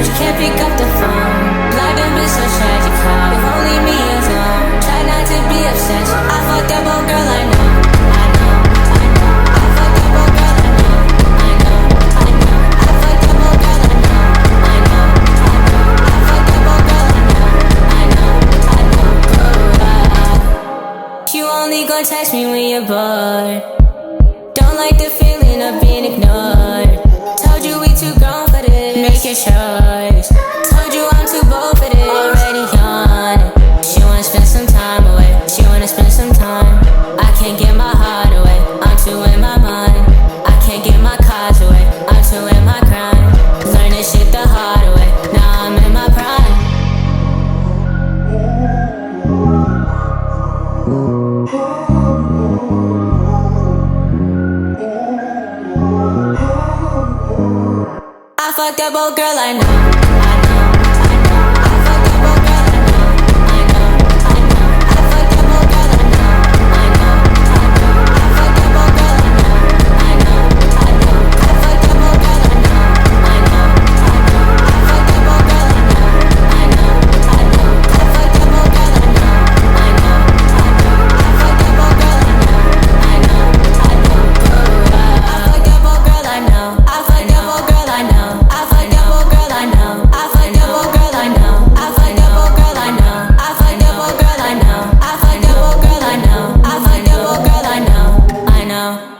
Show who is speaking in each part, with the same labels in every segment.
Speaker 1: but you can't pick up the phone. Life done been so tragic, how if only me is on. Try not to be obsessed. I fucked up, oh girl, I know. I fucked up, oh girl, I know. I fucked up, oh girl, I know. I fucked up, oh girl, I know. You only gon' text me when you're bored. Don't like the feeling of being ignored. Told you we too grown for this. Make your choice. Told you I'm too bold for this. Already yawning. She wanna spend some time away. She wanna spend some time. I can't get my heart away. I'm too in my mind. I can't get my cards away. I'm too in my grind. Learn this shit the hard way. Now I'm in my prime. I fucked up, oh girl, I know.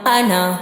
Speaker 1: I know.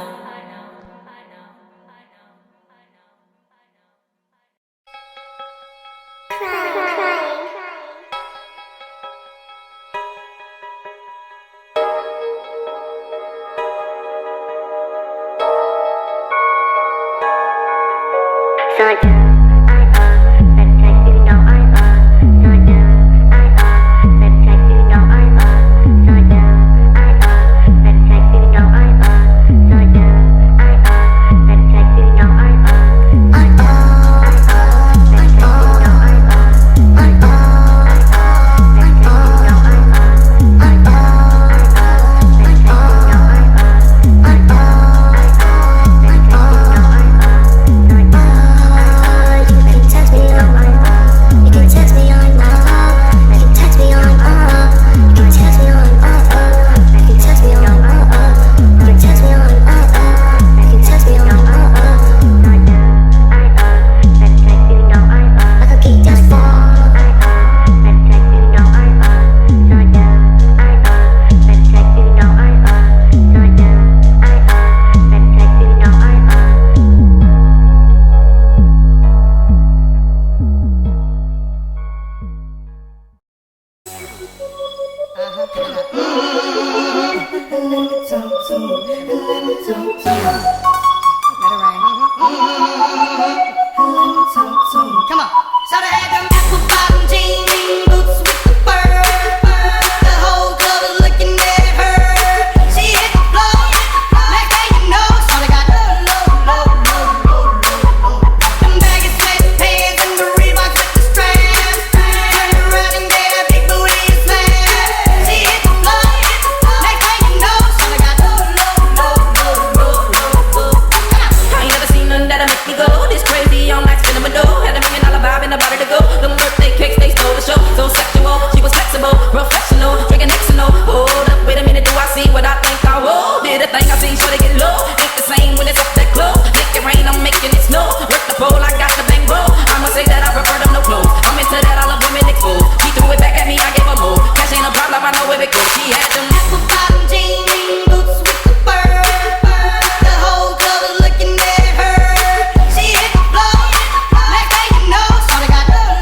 Speaker 2: Come on. So they had them apple bottom jean boots with the fur. The whole club was looking at her. She hit the floor. Next thing you know, Shawty got low. Them baggy sweatpants and the Reeboks with the straps. Turned around and gave that big booty a smash. She hit the floor. Next thing you know, Shawty got low. I ain't never seen nothing that'll make me go this crazy on nights spinning my dough. Had $1 million vibe in the body to go. Them birthday cakes, they stole the show. So sexual, she was flexible, professional, drinking Xanol. Hold up, wait a minute, do I see what I think I will? Did a thing I seen, sure they get low. Ain't the same when it's up that close. Make it rain, I'm making it snow. Work the pole, I got the bang roll. I'ma say that I prefer them no clothes. I'm into that, I love women exposed. She threw it back at me, I gave her more. Cash ain't a problem, I know where it goes. She had them apple bottom jean boots with the fur. The whole club was looking at her. She hit the floor. Next thing you know, Shawty got low.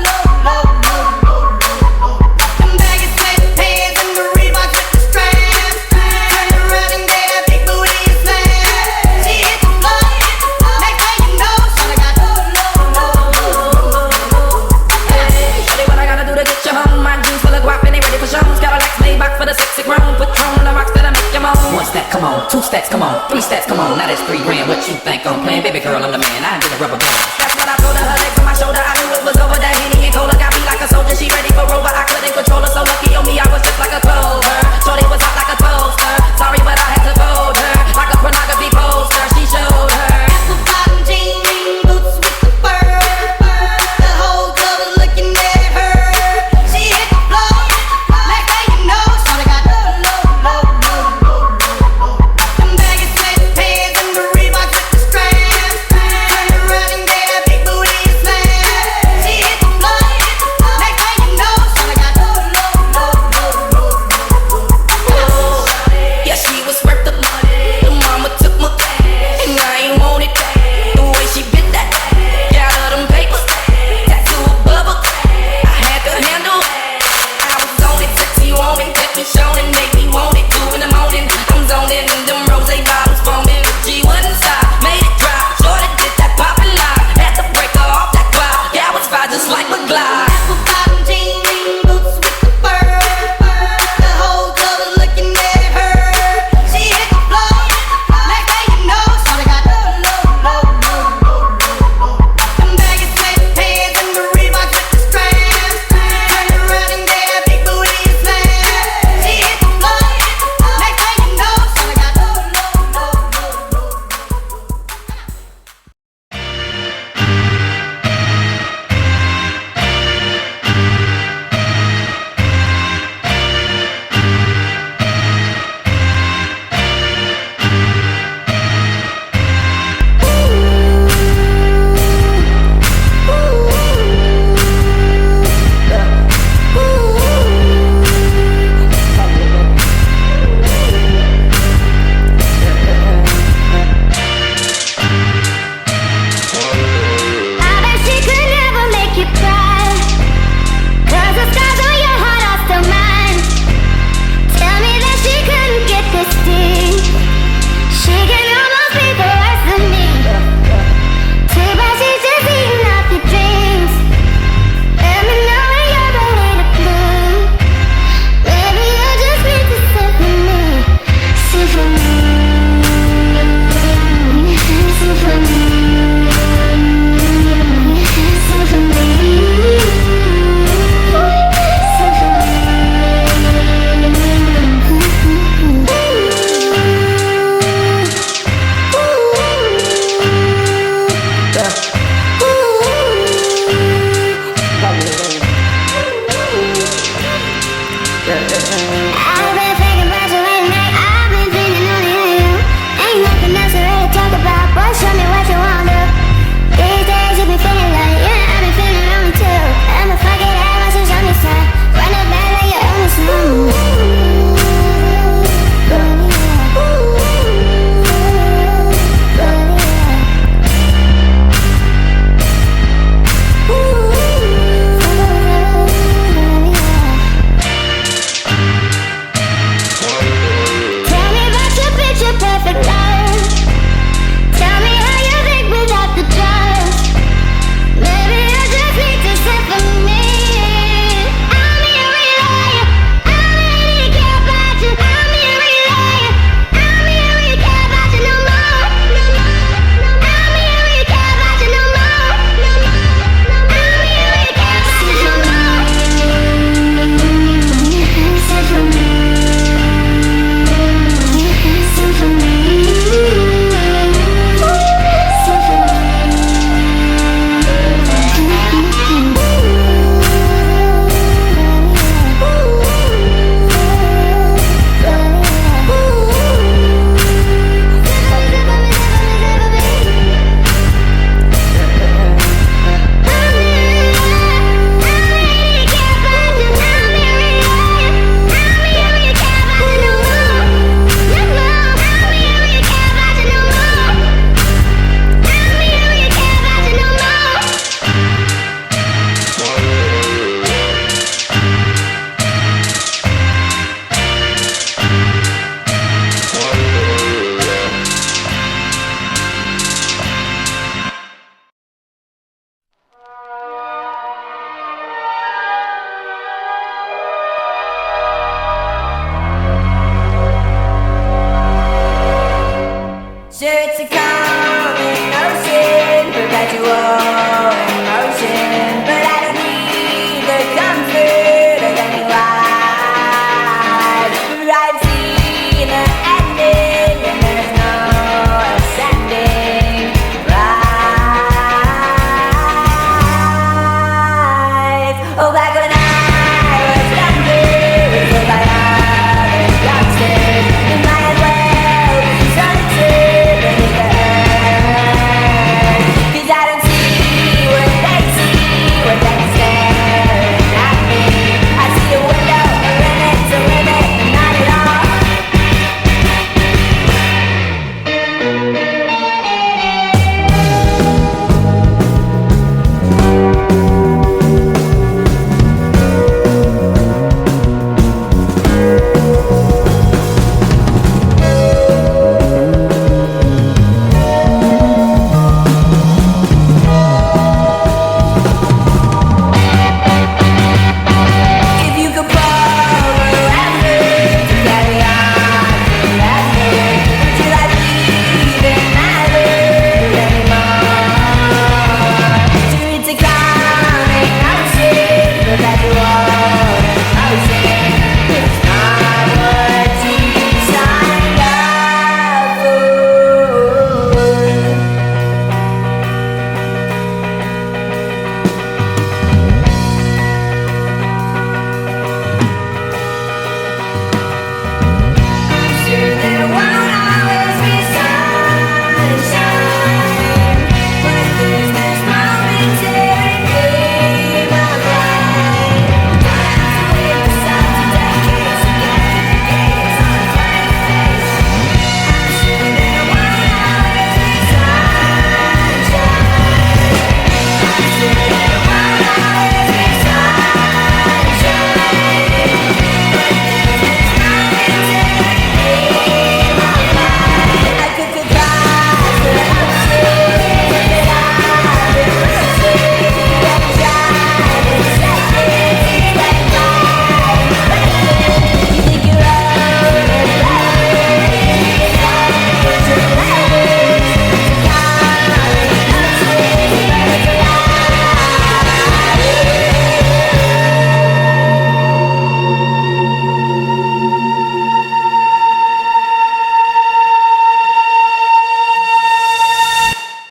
Speaker 2: Them baggy sweatpants and the Reeboks with the straps. Turned around and gave that big booty a smash. She hit the floor. Next thing you know, Shawty got low. Hey, shawty, what I gotta do to get you home? My jeans full of guap and they ready for shows. Got a Lex Maybach for the sexy grown. Patron, the rocks that'll make you moan. 1 stack, come on. 2 stacks, come on. 3 stacks, come on. Now that's $3 grand. What you think I'm playing? Baby girl, I'm the man. I ain't been a rubber band.